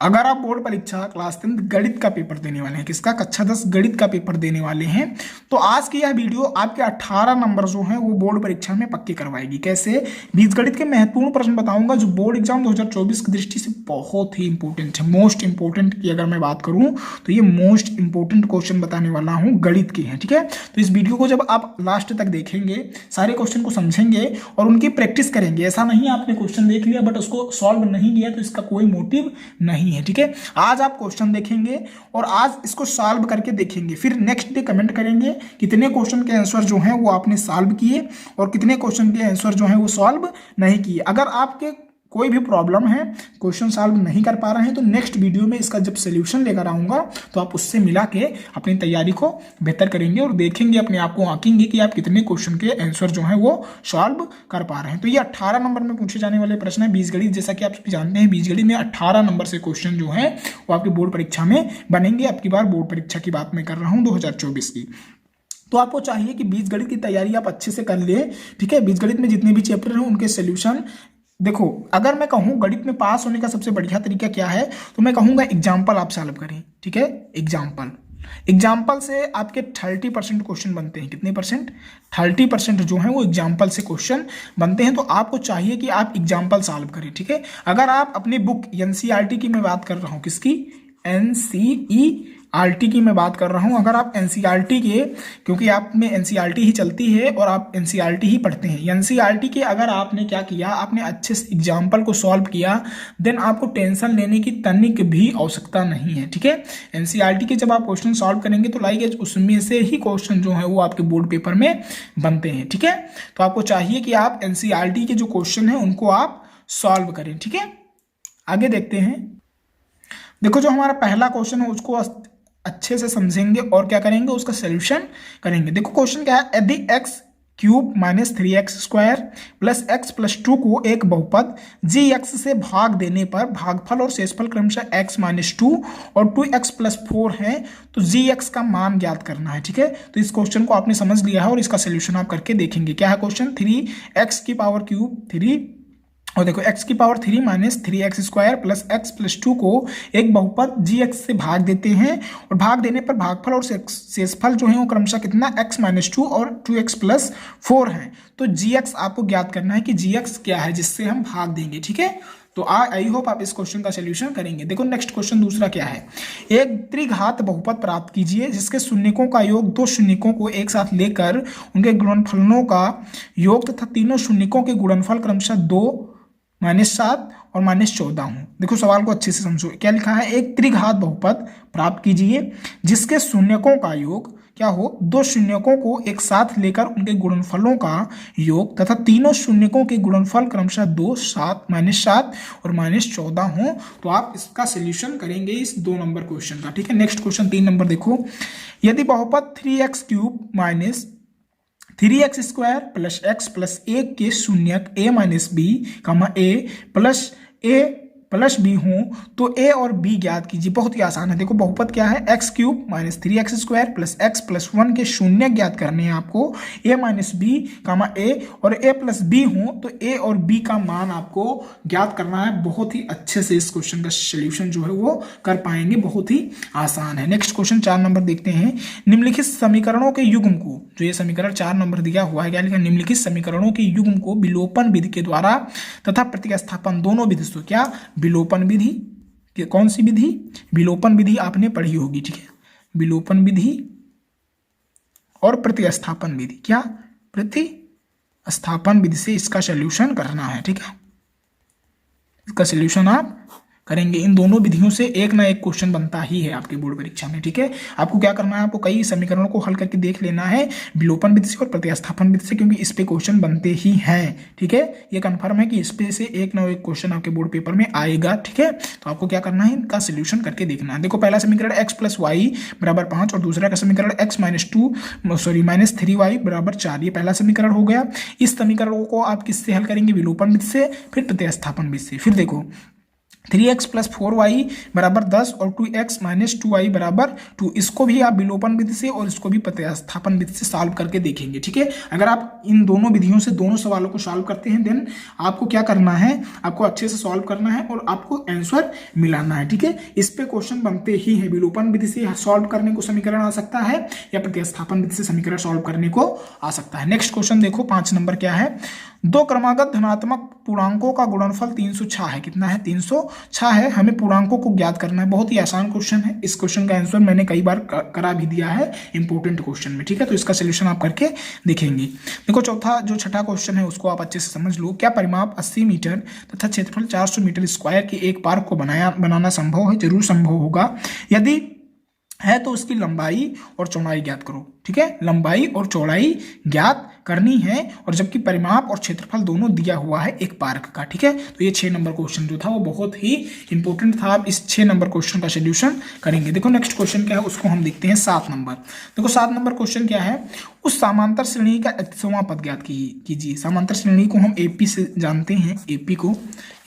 अगर आप बोर्ड परीक्षा क्लास 10 गणित का पेपर देने वाले हैं, किसका, कक्षा 10 गणित का पेपर देने वाले हैं, तो आज की यह वीडियो आपके 18 नंबर जो हैं वो बोर्ड परीक्षा में पक्के करवाएगी। कैसे? बीजगणित के महत्वपूर्ण प्रश्न बताऊंगा जो बोर्ड एग्जाम 2024 की दृष्टि से बहुत ही इंपॉर्टेंट है। मोस्ट इंपॉर्टेंट की अगर मैं बात करूं तो ये मोस्ट इंपॉर्टेंट क्वेश्चन बताने वाला हूं, गणित के हैं। ठीक है, तो इस वीडियो को जब आप लास्ट तक देखेंगे, सारे क्वेश्चन को समझेंगे और उनकी प्रैक्टिस करेंगे। ऐसा नहीं आपने क्वेश्चन देख लिया बट उसको सॉल्व नहीं किया तो इसका कोई मोटिव नहीं है। ठीक है, आज आप क्वेश्चन देखेंगे और आज इसको सॉल्व करके देखेंगे, फिर नेक्स्ट डे कमेंट करेंगे कितने क्वेश्चन के आंसर जो हैं वो आपने सॉल्व किए और कितने क्वेश्चन के आंसर जो हैं वो सॉल्व नहीं किए। अगर आपके कोई भी प्रॉब्लम है, क्वेश्चन सॉल्व नहीं कर पा रहे हैं, तो नेक्स्ट वीडियो में इसका जब सोल्यूशन लेकर आऊंगा तो आप उससे मिला के अपनी तैयारी को बेहतर करेंगे और देखेंगे, अपने आप को आंकेंगे कि आप कितने क्वेश्चन के आंसर जो हैं वो सॉल्व कर पा रहे हैं। तो ये 18 नंबर में पूछे जाने वाले प्रश्न है बीजगणित। जैसा कि आप सभी जानते हैं, बीजगणित में 18 नंबर से क्वेश्चन जो है वो आपकी बोर्ड परीक्षा में बनेंगे। आपकी बार बोर्ड परीक्षा की बात मैं कर रहा हूँ 2024 की। तो आपको चाहिए कि बीजगणित की तैयारी आप अच्छे से कर लें। ठीक है, बीजगणित में जितने भी चैप्टर हैं उनके सोल्यूशन देखो, अगर मैं कहूँ गणित में पास होने का सबसे बढ़िया तरीका क्या है तो मैं कहूँगा एग्जाम्पल आप सॉल्व करें। ठीक है, एग्जाम्पल से आपके 30% क्वेश्चन बनते हैं। कितने परसेंट? 30% जो है वो एग्जाम्पल से क्वेश्चन बनते हैं। तो आपको चाहिए कि आप एग्जाम्पल सॉल्व करें। ठीक है, अगर आप अपनी बुक एनसीईआरटी की मैं बात कर रहा हूँ, किसकी? एनसीईआरटी की मैं बात कर रहा हूं। अगर आप एनसीईआरटी के, क्योंकि आप में एनसीईआरटी ही चलती है और आप एनसीईआरटी ही पढ़ते हैं, एनसीईआरटी के अगर आपने क्या किया, आपने अच्छे से एग्जाम्पल को सॉल्व किया, देन आपको टेंशन लेने की तनिक भी आवश्यकता नहीं है। ठीक है, एनसीईआरटी के जब आप क्वेश्चन सॉल्व करेंगे तो लाइक उसमें से ही क्वेश्चन जो है वो आपके बोर्ड पेपर में बनते हैं। ठीक है, तो आपको चाहिए कि आप एनसीईआरटी के जो क्वेश्चन है उनको आप सॉल्व करें। ठीक है, आगे देखते हैं। देखो, जो हमारा पहला क्वेश्चन है उसको अच्छे से समझेंगे और क्या करेंगे, उसका सोल्यूशन करेंगे। देखो क्वेश्चन क्या है, यदि x cube minus 3x square plus x plus 2 को एक बहुपद जी एक्स से भाग देने पर भागफल और शेषफल क्रमशः x माइनस 2 और 2x प्लस 4 है, तो जी एक्स का मान ज्ञात करना है। ठीक है, तो इस क्वेश्चन को आपने समझ लिया है और इसका सोल्यूशन आप करके देखेंगे। क्या है क्वेश्चन? 3x की पावर क्यूब 3 और देखो x की power 3 minus 3x square plus x plus 2 को एक बहुपद जी एक्स से भाग देते हैं और भाग देने पर भागफल और शेषफल जो है वो क्रमशः कितना x माइनस 2 और 2x प्लस 4 है। तो जी एक्स आपको ज्ञात करना है कि जी एक्स क्या है जिससे हम भाग देंगे। ठीक है, तो आई होप आप इस क्वेश्चन का सोल्यूशन करेंगे। देखो नेक्स्ट क्वेश्चन दूसरा क्या है, एक त्रिघात बहुपद प्राप्त कीजिए जिसके शून्यकों का योग दो शून्यकों को एक साथ लेकर उनके गुणनफलों का योग तथा तीनों शून्यकों के गुणनफल क्रमशः 2 -7 और -14 हूँ। देखो सवाल को अच्छे से समझो, क्या लिखा है, एक त्रिघात बहुपद प्राप्त कीजिए जिसके शून्यकों का योग क्या हो, दो शून्यकों को एक साथ लेकर उनके गुणनफलों का योग तथा तीनों शून्यकों के गुणनफल क्रमशः 2, 7, -7 और -14 हो। तो आप इसका सोल्यूशन करेंगे इस 2 नंबर क्वेश्चन का। ठीक है, नेक्स्ट क्वेश्चन 3 नंबर देखो, यदि बहुपद 3x cube minus 3x square plus x plus 1 के शून्यक a minus b a plus a plus b हों तो a और b ज्ञात कीजिए। बहुत ही आसान है। देखो बहुपद क्या है, x cube minus 3x square plus x plus 1 के शून्य ज्ञात करने हैं आपको, a माइनस बी a और a प्लस b हों तो a और b का मान आपको ज्ञात करना है। बहुत ही अच्छे से इस क्वेश्चन का सोल्यूशन जो है वो कर पाएंगे, बहुत ही आसान है। नेक्स्ट क्वेश्चन 4 नंबर देखते हैं, निम्नलिखित समीकरणों के युग्म को, जो ये समीकरण 4 नंबर दिया हुआ है, क्या लिखा, निम्नलिखित समीकरणों के युग्म को विलोपन विधि के द्वारा तथा प्रतिस्थापन दोनों विधि से, क्या, विलोपन विधि, कौन सी विधि, विलोपन विधि आपने पढ़ी होगी। ठीक है, विलोपन विधि और प्रतिस्थापन विधि, क्या, प्रतिस्थापन विधि से इसका सॉल्यूशन करना है। ठीक है, इसका सॉल्यूशन आप करेंगे। इन दोनों विधियों से एक ना एक क्वेश्चन बनता ही है आपके बोर्ड परीक्षा में। ठीक है, आपको क्या करना है, आपको कई समीकरणों को हल करके देख लेना है विलोपन विधि से और प्रतिस्थापन विधि से, क्योंकि इस पे क्वेश्चन बनते ही हैं। ठीक है, ये कंफर्म है कि इस पे से एक ना एक क्वेश्चन आपके बोर्ड पेपर में आएगा। ठीक है, तो आपको क्या करना है, इनका सोल्यूशन करके देखना है। देखो पहला समीकरण x प्लस वाई बराबर 5 और दूसरा का समीकरण x माइनस 3y बराबर 4, ये पहला समीकरण हो गया। इस समीकरणों को आप किससे हल करेंगे, विलोपन विधि से, फिर प्रतिस्थापन विधि से। फिर देखो 3x प्लस 4y बराबर 10 और 2x माइनस 2y बराबर 2। इसको भी आप विलोपन विधि से और इसको भी प्रतिस्थापन विधि से सॉल्व करके देखेंगे। ठीक है, अगर आप इन दोनों विधियों से दोनों सवालों को सॉल्व करते हैं देन आपको क्या करना है, आपको अच्छे से सॉल्व करना है और आपको आंसर मिलाना है। ठीक है, इस पे क्वेश्चन बनते ही है। विलोपन विधि से सॉल्व करने को समीकरण आ सकता है या प्रतिस्थापन विधि से समीकरण सॉल्व करने को आ सकता है। नेक्स्ट क्वेश्चन देखो 5 नंबर क्या है, दो क्रमागत धनात्मक पूर्णांकों का गुणनफल 306 है। कितना है? 306 है। हमें पूर्णांकों को ज्ञात करना है। बहुत ही आसान क्वेश्चन है। इस क्वेश्चन का आंसर मैंने कई बार करा भी दिया है इंपॉर्टेंट क्वेश्चन में। ठीक है, तो इसका सोल्यूशन आप करके देखेंगे। देखो छठा क्वेश्चन है उसको आप अच्छे से समझ लो। क्या परिमाप 80 मीटर तथा क्षेत्रफल 400 मीटर स्क्वायर के एक पार्क को बनाना संभव है? जरूर संभव होगा। यदि है तो उसकी लंबाई और चौड़ाई ज्ञात करो। ठीक है, लंबाई और चौड़ाई ज्ञात करनी है और जबकि परिमाप और क्षेत्रफल दोनों दिया हुआ है एक पार्क का। ठीक है, तो ये 6 नंबर क्वेश्चन जो था वो बहुत ही इंपॉर्टेंट था। आप इस 6 नंबर क्वेश्चन का सोल्यूशन करेंगे। देखो नेक्स्ट क्वेश्चन क्या है उसको हम देखते हैं 7 नंबर। देखो 7 नंबर क्वेश्चन क्या है, उस समांतर श्रेणी का 31वां पद ज्ञात कीजिए। समांतर श्रेणी को हम एपी से जानते हैं,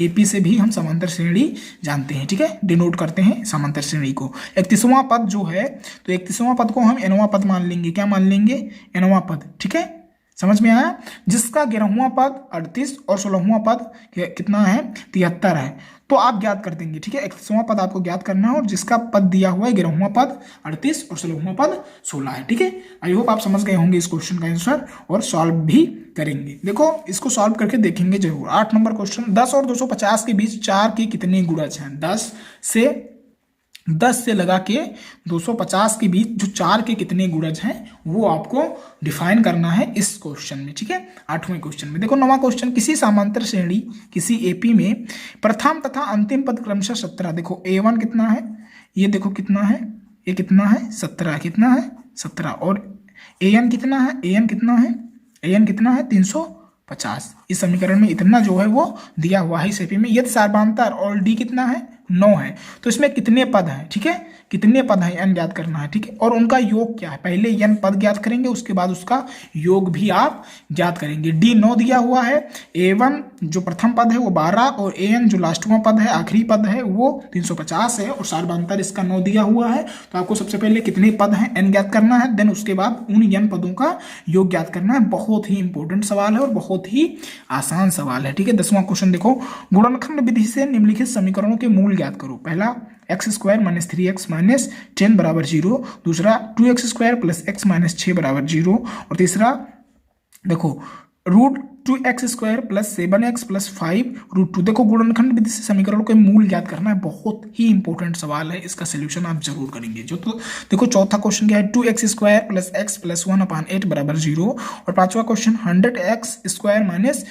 एपी से भी हम समांतर श्रेणी जानते हैं। ठीक है, डिनोट करते हैं समांतर श्रेणी को। 31वां पद जो है तो 31वां पद को हम एनवां पद मान लेंगे। क्या मान लेंगे? एनवां पद। ठीक है, समझ में आया? जिसका 11वां पद 38 और 16वां पद कितना है? 73 है। तो आप ज्ञात कर देंगे। ठीक है, 31वां पद आपको ज्ञात करना है और जिसका पद दिया हुआ है 11वां पद 38 और 16वां पद 16 है। ठीक है, आई होप आप समझ गए होंगे इस क्वेश्चन का आंसर और सॉल्व भी करेंगे। देखो इसको सॉल्व करके देखेंगे जरूर। 8 नंबर क्वेश्चन, 10 और 250 के बीच 4 के कितने गुणज हैं? 10 से लगा के 250 के बीच जो 4 के कितने गुणज हैं वो आपको डिफाइन करना है इस क्वेश्चन में। ठीक है, 8वें क्वेश्चन में देखो 9वां क्वेश्चन, किसी समांतर श्रेणी किसी एपी में प्रथम तथा अंतिम पद क्रमशः 17। देखो A1 कितना है, ये देखो कितना है, ये कितना है 17, कितना है 17 और AN कितना है, AN कितना है, AN कितना है 350। इस समीकरण में इतना जो है वो दिया हुआ है इस एपी में। यदि सार्वधातर और डी कितना है 9 है तो इसमें कितने पद हैं? ठीक है, कितने पद हैं n ज्ञात करना है। ठीक है, और उनका योग क्या है? पहले n पद ज्ञात करेंगे उसके बाद उसका योग भी आप ज्ञात करेंगे। d 9 दिया हुआ है, a1 जो प्रथम पद है वो 12 और an जो लास्टवां पद है आखिरी पद है वो 350 है और सार्वधातर इसका 9 दिया हुआ है। तो आपको सबसे पहले कितने पद हैं n ज्ञात करना है, देन उसके बाद उन n पदों का योग ज्ञात करना है। बहुत ही इंपॉर्टेंट सवाल है और बहुत ही आसान सवाल है। ठीक है, 10वां क्वेश्चन देखो, गुणनखंड विधि से निम्नलिखित समीकरणों के मूल ज्ञात करो। पहला x² माइनस 3x माइनस 10 बराबर 0, दूसरा 2x² प्लस x माइनस 6 बराबर 0 और तीसरा देखो √2x² प्लस 7x प्लस 5√2। देखो गुणनखंड विधि से समीकरणों के मूल ज्ञात करना है। बहुत ही इंपॉर्टेंट सवाल है, इसका सोल्यूशन आप जरूर करेंगे। जो तो देखो चौथा क्वेश्चन क्या है, 2x² प्लस x प्लस 1/8 बराबर 0 और पांचवा question 100x² minus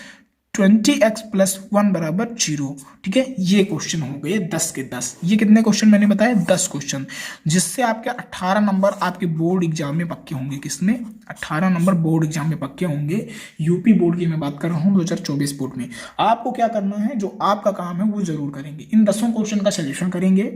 20x plus 1 बराबर 0। ठीक है, ये क्वेश्चन हो गए 10 के 10। ये कितने क्वेश्चन मैंने बताया? 10 क्वेश्चन, जिससे आपके 18 नंबर आपके बोर्ड एग्जाम में पक्के होंगे। किसमें? 18 नंबर बोर्ड एग्जाम में पक्के होंगे। यूपी बोर्ड की मैं बात कर रहा हूँ, 2024 बोर्ड में। आपको क्या करना है, जो आपका काम है वो जरूर करेंगे। इन 10 क्वेश्चन का सोल्यूशन करेंगे,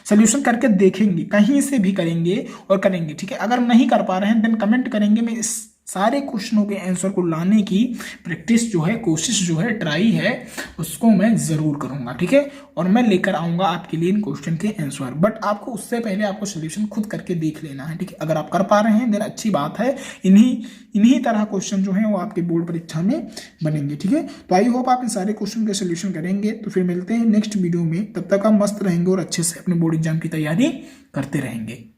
सोल्यूशन करके देखेंगे, कहीं से भी करेंगे और करेंगे। ठीक है, अगर नहीं कर पा रहे हैं देन कमेंट करेंगे। मैं इस सारे क्वेश्चनों के आंसर को लाने की प्रैक्टिस जो है, कोशिश जो है, ट्राई है, उसको मैं जरूर करूंगा। ठीक है, और मैं लेकर आऊंगा आपके लिए इन क्वेश्चन के आंसर। बट आपको उससे पहले आपको सोल्यूशन खुद करके देख लेना है। ठीक है, अगर आप कर पा रहे हैं देन अच्छी बात है। इन्हीं तरह क्वेश्चन जो है वो आपके बोर्ड परीक्षा में बनेंगे। ठीक है, तो आई होप आप इन सारे क्वेश्चन के सोल्यूशन करेंगे। तो फिर मिलते हैं नेक्स्ट वीडियो में, तब तक आप मस्त रहेंगे और अच्छे से अपने बोर्ड एग्जाम की तैयारी करते रहेंगे।